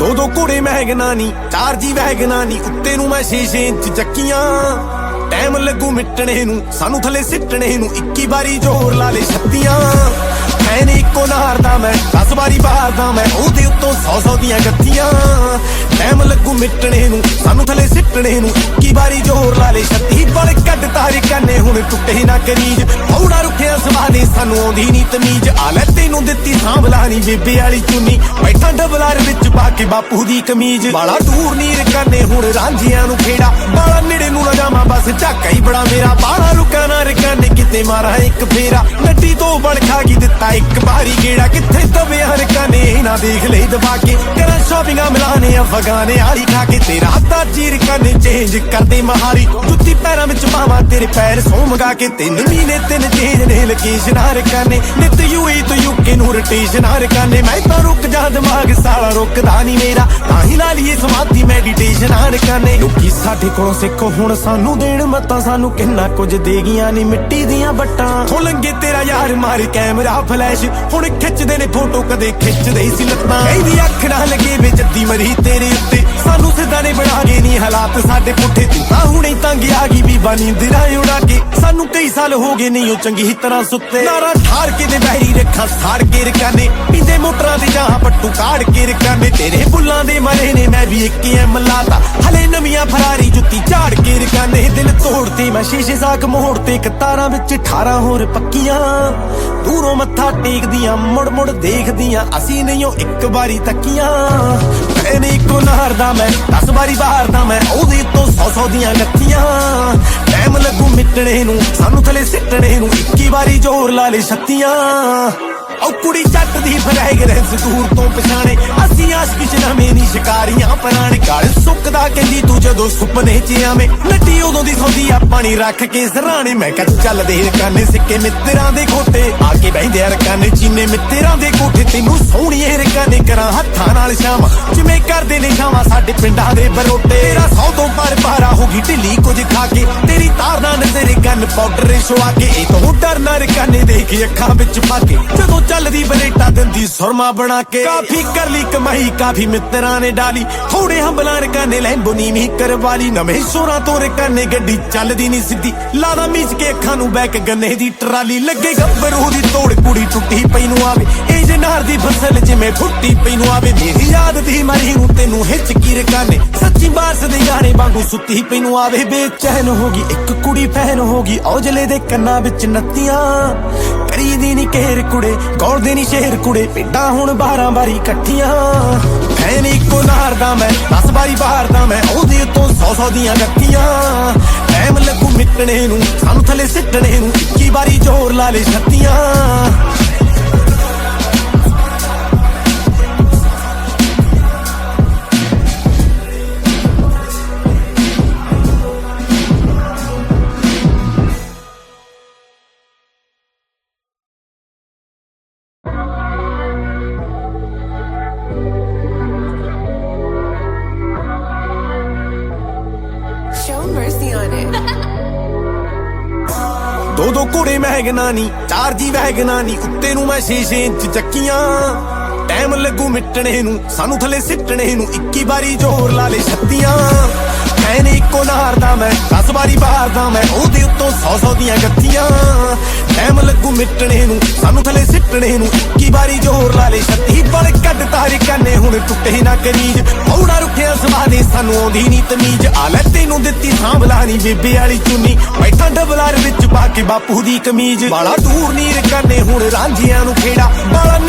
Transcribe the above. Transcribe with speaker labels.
Speaker 1: ਦੋ ਦੋ ਘੋੜੇ ਮਹਿਗਨਾ ਨੀ, 4 ਜੀ ਵਹਿਗਨਾ ਨੀ, ਉੱਤੇ ਨੂੰ ਮੈਂ 6 ਇੰਚ ਚੱਕੀਆਂ। ਟਾਈਮ ਲੱਗੂ ਮਿਟਣੇ ਨੂੰ, ਸਾਨੂੰ ਥੱਲੇ ਸਿੱਟਣੇ ਨੂੰ, 21 ਵਾਰੀ ਜ਼ੋਰ ਲਾ ਲੇ 36। ਐ ਨੀ ਇੱਕੋ ਨਾਰ ਦਾ ਮੈਂ 10 ਵਾਰੀ ਬਾਹਰ ਦਾ ਮੈਂ, ਉਹਦੇ ਉੱਤੋਂ 100 ਦੀਆਂ ਗੱਤੀਆਂ। ਟਾਈਮ ਲੱਗੂ ਮਿਟਣੇ ਨੂੰ, ਸਾਨੂੰ ਥੱਲੇ ਸਿੱਟਣੇ ਨੂੰ, 21 ਵਾਰੀ ਜ਼ੋਰ ਲਾ ਲੇ 36। ਬਲ ਕੱਢ ਤਾਰੇ ਕੰਨੇ ਹੁਣ ਟੁੱਟੇ ਨਾ ਕਰੀਜ, ਹੌੜਾ ਰੁੱਖਿਆ ਸਵਾਦੇ ਸਾਨੂੰ ਆਉਂਦੀ ਨੀ ਤਮੀਜ਼। ਆ ਲੈ ਤੈਨੂੰ ਦਿੱਤੀ ਸਾਂਭਲਾ ਨੀ ਬੇਬੇ ਵਾਲੀ ਚੁੰਨੀ, ਬੈਠਾ ਡਬਲਾਰ ਵਿੱਚ ਪਾ ਕੇ ਬਾਪੂ ਦੀ ਕਮੀਜ਼। ਬਾਲਾ ਦੂਰ ਨੀਰ ਕੰਨੇ ਹੁਣ ਰਾਂਝਿਆਂ ਨੂੰ ਖੇੜਾ, ਬਾਲਾ ਨੇੜੇ ਨੂੰ ਨਾ ਜਾਵਾਂ ਬਸ ਝਾਕਾ ਹੀ ਬੜਾ ਮੇਰਾ। ਬਾਲਾ ਰੁਕਾ ਨਾ ਰਕਾਨੇ ਕਿਤੇ ਮਾਰਾ ਇੱਕ ਫੇਰਾ, ਨੱਡੀ ਤੋਂ ਬਣ ਖਾ ਗਈ ਦਿੱਤਾ ਇੱਕ ਵਾਰੀ ਗੇੜਾ। ਕਿੱਥੇ ਦਬਿਆ ਰਕਾਨੇ ਨਾ ਦੇਖ ਲਈ ਦਬਾ ਕੇ, ਕਰਾਂ ਸ਼ਾਪਿੰਗਾਂ ਮਿਲਾਨੇ ਅਫਗਾਨੇ ਆਲੀ ਖਾ ਕੇ। ਤੇਰਾ ਹੱਥਾ ਚੀਰ ਕੰਨੇ ਚੇਂਜ ਕਰਦੇ ਮਹਾਰੀ, ਜੁੱਤੀ ਪੈਰਾਂ ਵਿੱਚ ਪਾਵਾਂ ਤੇਰੇ ਪੈਰ ਸੌ ਮੰਗਾ ਕੇ। 3 ਮਹੀਨੇ 3 ਚੇਂਜ ਨੇ ਲੋਕੇਸ਼ਨਾਂ ਰਕਾਨੇ, ਨਿਤ ਯੂਏ ਤੋਂ ਯੂਕੇ ਨੂੰ ਰੋਟੇਸ਼ਨਾਂ ਰਕਾਨੇ। ਮੈਂ ਤਾਂ ਰੁਕ ਜਾ ਦਿਮਾਗ ਸਾਲਾ ਰੁਕਦਾ ਨੀ ਮੇਰਾ, ਤਾਂ ਹੀ ਲਾ ਲਈਏ ਸਮਾਧੀ ਮੈਡੀਟੇਸ਼ਨਾਂ ਰਕਾਨੇ। ਲੋਕੀ ਸਾਡੇ ਕੋਲੋਂ ਸਿੱਖੋ ਹੁਣ ਸਾਨੂੰ ਦੇਣ ਮਤਾਂ, ਸਾਨੂੰ ਕਿੰਨਾ ਕੁਝ ਦੇ ਗਈਆਂ ਨੀ ਮਿੱਟੀ ਦੀਆਂ ਵੱਟਾਂ। ਹੋ ਲੰਗੇ ਤੇਰਾ ਯਾਰ ਮਾਰ ਕੈਮਰਾ ਫਲੈਸ਼, ਹੁਣ ਖਿੱਚਦੇ ਨੇ ਫੋਟੋ ਕਦੇ ਖਿੱਚਦੇ ਸੀ ਲੱਤਾਂ। ਇਹਦੀ ਅੱਖ ਨਾ ਲੱਗੇ ਵੇ ਜੱਦੀ ਮਰੀ ਤੇਰੇ ਉੱਤੇ, ਸਾਨੂੰ ਸਿੱਧਾ ਨੇ ਬਣਾ ਗਏ ਨੀ ਹਾਲਾਤ ਸਾਡੇ ਪੁੱਠੇ। ਤੂੰ ਤਾਂ ਹੁਣੇ ਤੰਗ ਆ ਗਈ ਬੀਬਾ ਨੀਂਦਰਾਂ ਉਡਾ ਕੇ, ਸਾਨੂੰ ਕਈ ਸਾਲ ਹੋ ਗਏ ਨਹੀਂ ਉਹ ਚੰਗੀ ਤਰ੍ਹਾਂ ਸੁੱਤੇ। ਨਾਰਾ ਠਾਰ ਕੇ ਦੇ ਬਹਿਰੀ ਰੱਖਾਂ ਸਾੜ ਕੇ ਰਕਾਨੇ, ਪੀਂਦੇ ਮੋਟਰਾਂ ਦੇ ਜਾਂ ਪੱਟੂ ਕਾੜ ਕੇ ਰਕਾਨੇ। ਤੇਰੇ ਬੁੱਲਾਂ ਦੇ ਮਰੇ ਨੇ ਮੈਂ ਵੀ 1 ਐਮ ਲਾਤਾ, ਹਲੇ ਨਵੀਆਂ ਫਰਾਰੀ ਜੁੱਤੀ ਝਾੜ ਕੇ ਰਕਾਨੇ। ਦਿਲ ਤੋੜਤੇ ਮੈਂ ਸ਼ੀਸ਼ੇ ਸਾਕ ਮੋੜ ਤੇ, ਕਤਾਰਾਂ ਵਿੱਚ 18 ਹੋਰ ਪੱਕੀਆਂ। ਦੂਰੋਂ ਮੱਥਾ ਟੇਕਦੀਆਂ ਮੁੜ ਮੁੜ ਦੇਖਦੀਆਂ, ਅਸੀਂ ਨਹੀਂ ਉਹ ਇੱਕ ਵਾਰੀ ਤੱਕੀਆਂ। ਐ ਨੀ ਇੱਕੋ ਨਾਰ ਦਾ ਮੈਂ 10 ਵਾਰੀ ਬਾਹਰ ਦਾ ਮੈਂ, ਉਹਦੇ ਉੱਤੋਂ 100 ਦੀਆਂ ਗੱਤੀਆਂ। ਟਾਈਮ ਲੱਗੂ ਮਿਟਣੇ ਨੂੰ, ਸਾਨੂੰ ਥੱਲੇ ਸਿੱਟਣੇ ਨੂੰ, 21 ਵਾਰੀ ਜ਼ੋਰ ਲਾ ਲੇ 36। ਉਹ ਕੁੜੀ ਜੱਟ ਦੀ ਫਰੈਗਰੈਂਸ ਦੂਰ ਤੋਂ ਪਛਾਣੇ, ਅਸੀਂ ਆਸ਼ਕੀ ਚ ਨਵੇਂ ਨੀ ਸ਼ਿਕਾਰੀਆਂ ਪੁਰਾਣੇ। ਗਲ ਸੁੱਕਦਾ ਕਹਿੰਦੀ ਤੂੰ ਜਦੋਂ ਸੁਪਨੇ ਚ ਆਵੇਂ, ਨੱਟੀ ਉਦੋਂ ਦੀ ਸੌਂਦੀ ਆ ਪਾਣੀ ਰੱਖ ਕੇ ਸਰਾਣੇ। ਮੈਂ ਕਿਹਾ ਚੱਲਦੇ ਰਕਾਨੇ ਸਿੱਕੇ ਮਿੱਤਰਾਂ ਦੇ ਖੋਟੇ, ਆ ਕੇ ਬਹਿੰਦੇ ਆ ਰਕਾਨੇ ਚੀਨੇ ਮਿੱਤਰਾਂ ਦੇ ਕੋਠੇ। ਤੈਨੂੰ ਸੋਹਣੀਏ ਰਕਾਨੇ ਕਰਾਂ ਹੱਥਾਂ ਨਾਲ ਸ਼ਾਮ, ਜਿਵੇਂ ਕਰਦੇ ਨੇ ਸ਼ਾਮਾਂ ਸਾਡੇ ਪਿੰਡਾਂ ਦੇ ਬਰੋਟੇ। ਤੇਰਾ 100 ਤੋਂ ਪਾਰਾ ਹੋ ਗਈ ਢਿੱਲੀ ਕੁਝ ਖਾ ਕੇ, ਤੇਰੀ ਤਾਰ ਨਾਲ ਤੇਰੇ ਕੰਨ ਪਾਊਡਰ ਛੁਆ ਕੇ। ਇਹ ਤੋਂ ਡਰਨਾ ਰਕਾਨੇ ਦੇਖ ਅੱਖਾਂ ਵਿੱਚ ਪਾ ਕੇ, ਜਦੋਂ ਚੱਲਦੀ ਬਰੇਟਾ ਦਿੰਦੀ ਸੁਰਮਾ ਬਣਾ ਕੇ। ਕਾਫੀ ਕਰ ਲਈ ਕਮਾਈ ਕਾਫੀ ਮਿੱਤਰਾਂ ਨੇ ਡਾਲੀ, ਥੋੜੇ ਹੰਬਲਾਂ ਰਕਾਨੇ ਲੈਂਬੋ ਨੀਵੀਂ ਕਰਵਾਲੀ। ਨਵੇਂ ਸ਼ੋਰਾਂ ਤੋਂ ਰਕਾਨੇ ਗੱਡੀ ਚੱਲਦੀ ਨੀ ਸਿੱਧੀ, ਲਾਦਾ ਮੀਚ ਕੇ ਅੱਖਾਂ ਨੂੰ ਬੈਕ ਗੰਨੇ ਦੀ ਟਰਾਲੀ। ਲੱਗੇ ਗੱਭਰੂ ਦੀ ਤੋੜ ਕੁੜੀ ਟੁੱਟੀ ਪਈ ਨੂੰ ਆਵੇ, ਇਹ ਜਨਾਰ ਦੀ ਫਸਲ ਜਿਵੇਂ ਫੁੱਟੀ ਪਈ ਨੂੰ ਆਵੇ। ਮੇਰੀ ਯਾਦ ਦੀ ਮਰੀ ਨੂੰ ਤੈਨੂੰ ਹਿੱਚ ਕੀ ਰਕਾਨੇ, ਸੱਚੀ ਬਾਰਸ ਦੇ ਗਾਣੇ ਵਾਂਗੂ ਸੁੱਤੀ ਪਈ ਨੂੰ ਆਵੇ। ਬੇਚੈਨ ਹੋ ਗਈ ਇੱਕ ਕੁੜੀ ਫੈਨ ਹੋ ਗਈ, ਔਜਲੇ ਦੇ ਕੰਨਾਂ ਵਿੱਚ ਨੱਤੀਆਂ। ਕਰੀਦੀ ਨੀ ਘੇਰ ਕੁੜੇ ਗੌਲਦੇ ਨੀ ਸ਼ੇਰ ਕੁੜੇ, ਪਿੰਡਾਂ ਹੁਣ 12 ਵਾਰੀ ਇਕੱਠੀਆਂ। ਐ ਨੀ ਇੱਕੋ ਨਾਰ ਦਾ ਮੈਂ 10 ਵਾਰੀ ਬਾਹਰ ਦਾ ਮੈਂ, ਉਹਦੇ ਉੱਤੋਂ 100 ਦੀਆਂ ਗੱਤੀਆਂ। ਟਾਈਮ ਲੱਗੂ ਮਿਟਣੇ ਨੂੰ, ਸਾਨੂੰ ਥੱਲੇ ਸਿੱਟਣੇ ਨੂੰ, 21 ਵਾਰੀ ਜ਼ੋਰ ਲਾ ਲੇ 36। ਦੋ ਦੋ ਘੋੜੇ ਮਹਿਗਨਾ ਨੀ, 4 ਜੀ ਵਹਿਗਨਾ ਨੀ, ਉੱਤੇ ਨੂੰ ਮੈਂ 6 ਇੰਚ ਚੱਕੀਆਂ। ਟਾਈਮ ਲੱਗੂ ਮਿਟਣੇ ਨੂੰ, ਸਾਨੂੰ ਥੱਲੇ ਸਿੱਟਣੇ ਨੂੰ, 21 ਵਾਰੀ ਜ਼ੋਰ ਲਾ ਲੇ 36। ਐ ਨੀ ਇੱਕੋ ਨਾਰ ਦਾ ਮੈਂ 10 ਵਾਰੀ ਬਾਹਰ ਦਾ ਮੈਂ, ਉਹਦੇ ਉੱਤੋਂ 100 ਦੀਆਂ ਗੱਤੀਆਂ। ਟਾਈਮ ਲੱਗੂ ਮਿਟਣੇ ਨੂੰ, ਸਾਨੂੰ ਥੱਲੇ ਸਿੱਟਣੇ ਨੂੰ, 21 ਵਾਰੀ ਜ਼ੋਰ ਲਾ ਲੇ 36। ਬਲ ਕੱਢ ਤਾਰੇ ਕੰਨੇ ਹੁਣ ਟੁੱਟੇ ਨਾ ਕਰੀਜ, ਹੌੜਾ ਰੁੱਖਿਆ ਸਵਾਦੇ ਸਾਨੂੰ ਆਉਂਦੀ ਨੀ ਤਮੀਜ਼। ਆ ਲੈ ਤੈਨੂੰ ਦਿੱਤੀ ਸਾਂਭਲਾ ਨੀ ਬੇਬੇ ਵਾਲੀ ਚੁੰਨੀ, ਬੈਠਾ ਡਬਲਾਰ ਵਿੱਚ ਪਾ ਕੇ ਬਾਪੂ ਦੀ ਕਮੀਜ਼। ਬਾਲਾ ਦੂਰ ਨੀਰ ਕੰਨੇ ਹੁਣ ਰਾਂਝਿਆਂ ਨੂੰ ਖੇੜਾ, ਬਾਲਾ